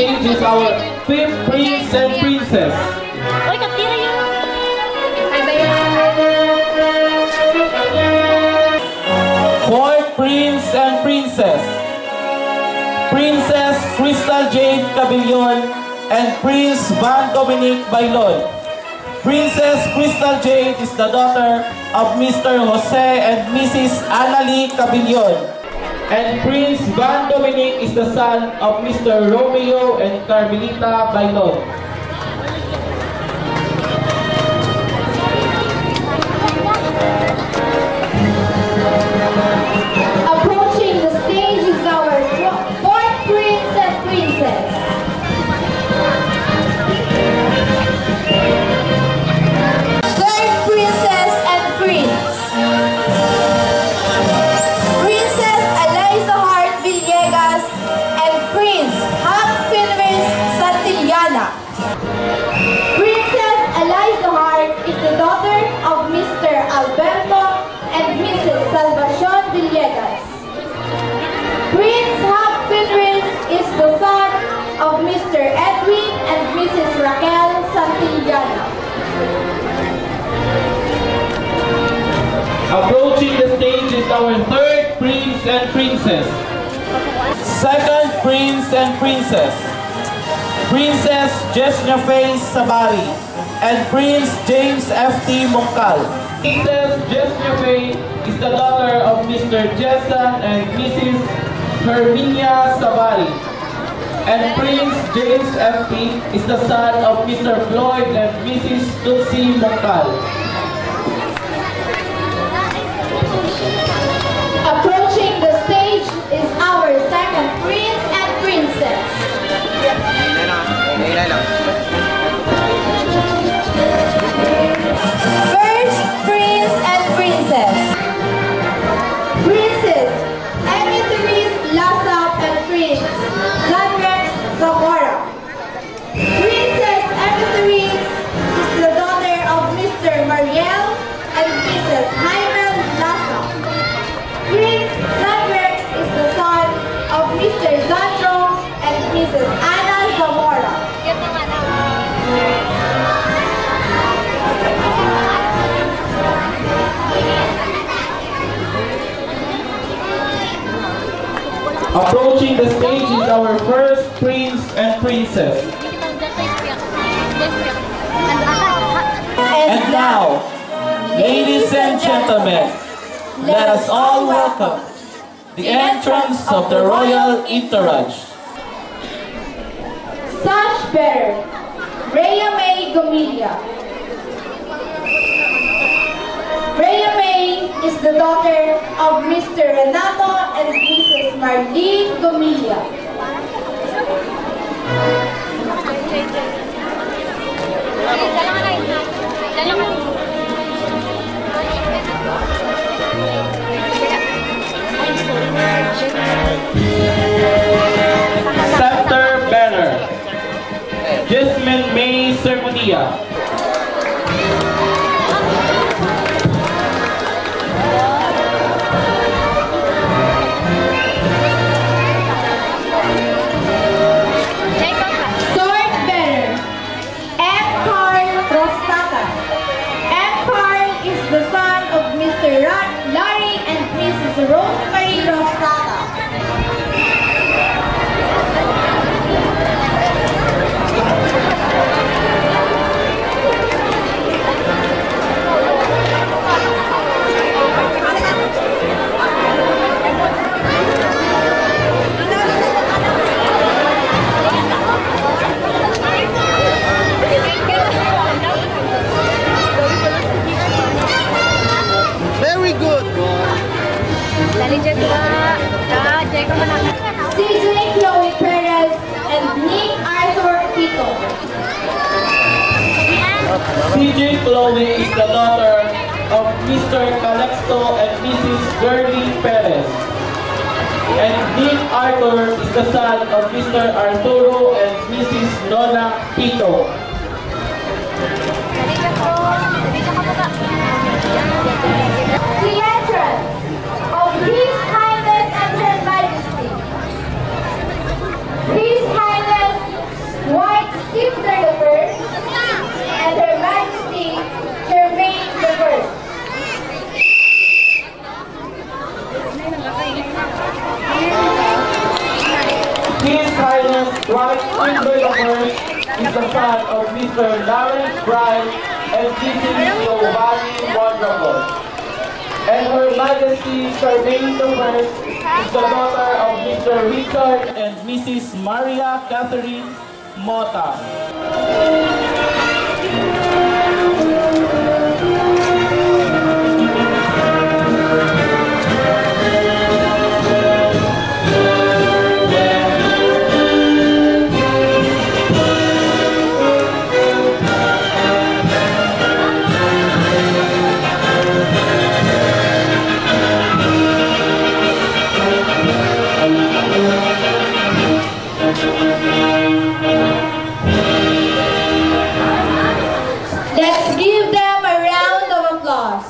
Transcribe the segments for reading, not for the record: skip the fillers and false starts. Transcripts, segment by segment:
stage is our fifth prince and princess. Fourth prince and princess. Princess Crystal Jade Cabillon and Prince Van Dominic Bailon. Princess Crystal Jade is the daughter of Mr. Jose and Mrs. Annalie Cabillon. And Prince Van Dominic is the son of Mr. Romeo and Carmelita Bailon. Approaching the stage is our fourth prince and princess. Third princess and prince. Princess Eliza Hart Villegas and Prince Hank Finris Santillana. Princess Eliza Hart is the daughter of Mr. Alberto and Mrs. Salvacion Villegas. Prince Hank Finris is the son of Mr. Edwin and Mrs. Raquel Santillana. Approaching the stage is our third prince and princess. Second prince and princess. Princess Jesnia Faye Sabari and Prince James F.T. Mongkal. Princess Jesnia Faye is the daughter of Mr. Jason and Mrs. Herminia Sabari. And Prince James F.T. is the son of Mr. Floyd and Mrs. Tutsi Mongkal. Approaching the stage is our second prince and princess. First prince and princess. Princess Emmy Therese Lasap and Prince Zanrex Zamora. Princess Emmy Therese is the daughter of Mr. Mariel and Mrs. Jaimel Lasap. Prince Zanrex is the son of Mr. Zandro and Mrs. Anna Zamora. Approaching the stage is our first prince and princess. And now, ladies and gentlemen, let us all welcome the entrance of the royal entourage. Such better, Rhea May Gomilia. Rhea May is the daughter of Mr. Renato and Mrs. Marlene Gomilia. Scepter bearer, Jasmine May Sermonia. Sword bearer, M. Carl Rostata. M. Carl is the son of Mr. Larry and Mrs. Rosemary Rostata. Very good, boy. CJ Chloe Perez and Nick Arthur Tito. CJ Chloe is the daughter of Mr. Calexto and Mrs. Gerlie Perez. And Nick Arthur is the son of Mr. Arturo and Mrs. Nona Tito. The entrance of His Highness and Her Majesty. His Highness His Highness Dwight Timber I is the son of Mr. Lawrence Bright and Mrs. Giovanni Wonderful. And Her Majesty Charmaine I is the daughter of Mr. Richard and Mrs. Maria Catherine Mota. Let's give them a round of applause.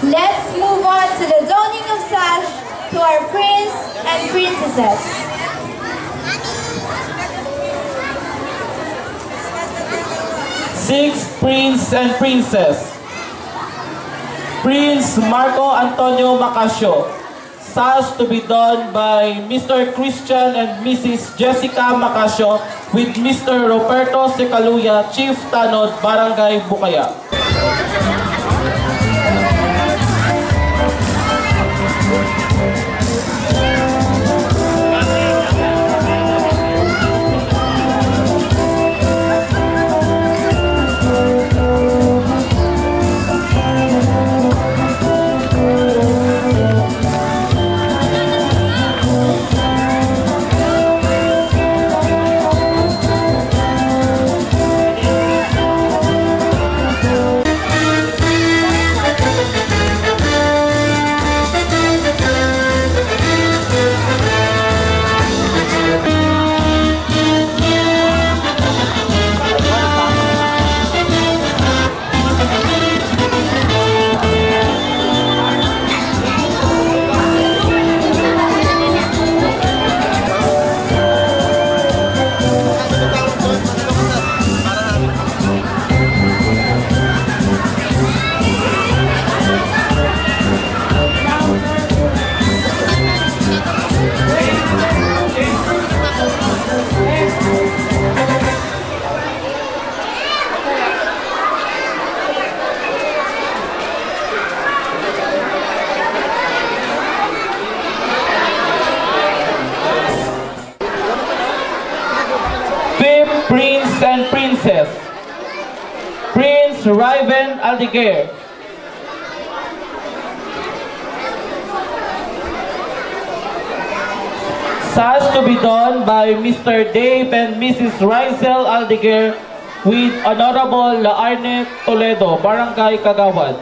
Let's move on to the donning of sash to our prince and princesses. Six Prince and Princess. Prince Marco Antonio Macasio. Sash to be done by Mr. Christian and Mrs. Jessica Macasio with Mr. Roberto Secaluya, Chief Tanod, Barangay Bucaya. Prince and Princess. Prince Raven Aldeguer. Sash to be done by Mr. Dave and Mrs. Rizel Aldeguer with Honorable Laarne Toledo, Barangay Kagawad.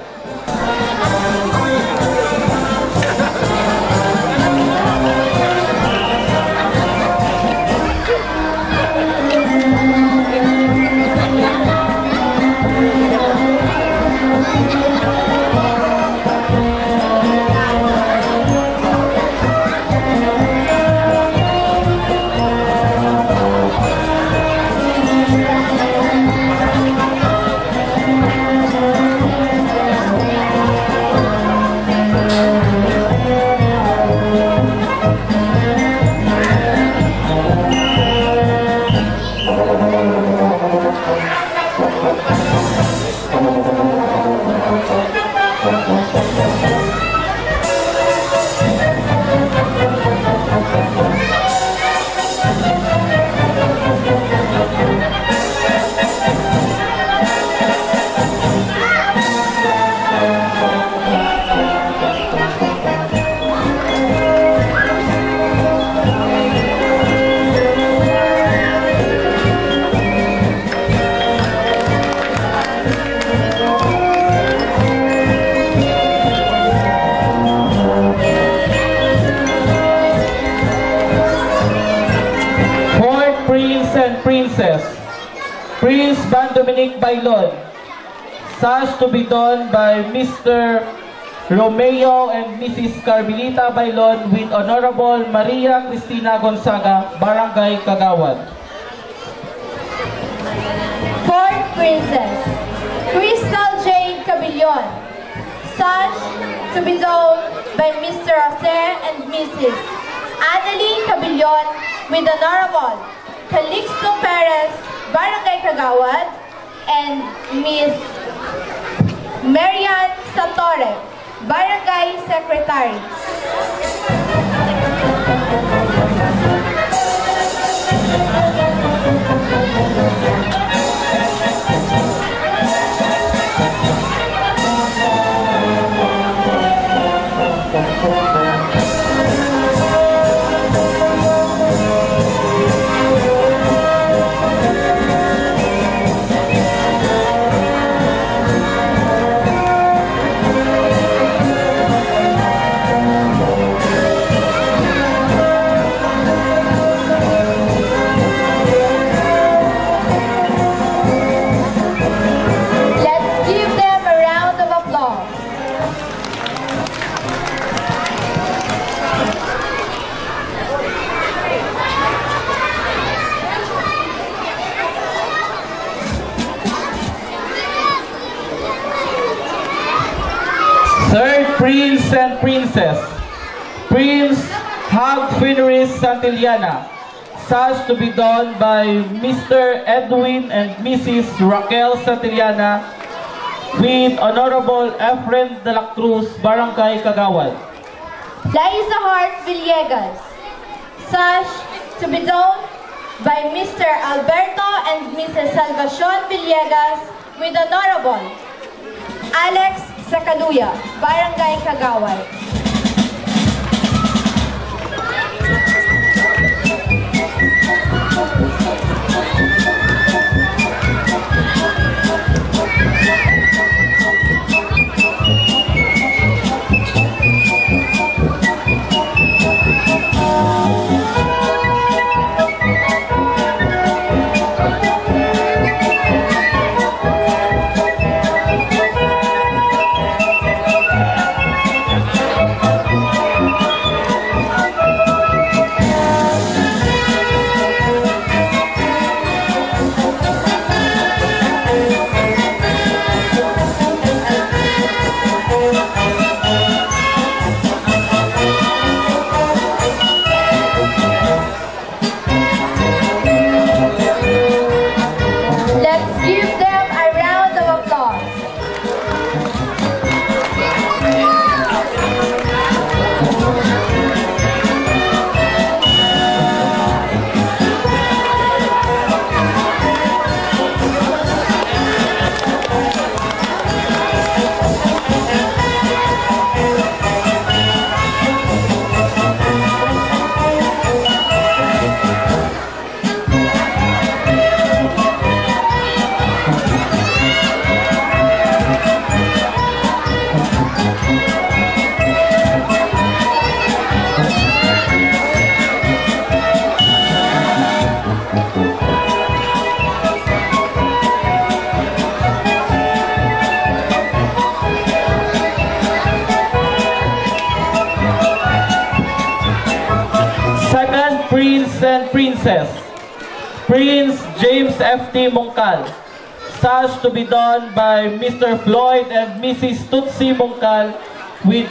Princess. Prince Ban Dominic Bailon. Sash to be done by Mr. Romeo and Mrs. Carmelita Bailon with Honorable Maria Cristina Gonzaga, Barangay Kagawad. Princess, Crystal Jade Cabillon. Sash to be known by Mr. Jose and Mrs. Annalyn Cabillon with Honorable Calixto Perez, Barangay Kagawad, and Miss Marian Satore, Barangay Secretary. Third Prince and Princess, Prince Hag Fenris Santillana. Sash to be done by Mr. Edwin and Mrs. Raquel Santillana with Honorable Efren de la Cruz, Barangay Kagawad. Liza Hart Villegas. Sash to be done by Mr. Alberto and Mrs. Salvacion Villegas with Honorable Alex Sakaluya, Barangay Kagawad. Prince and Princess, Prince James F.T. Mongcal. Sash to be done by Mr. Floyd and Mrs. Tutsi Mongcal with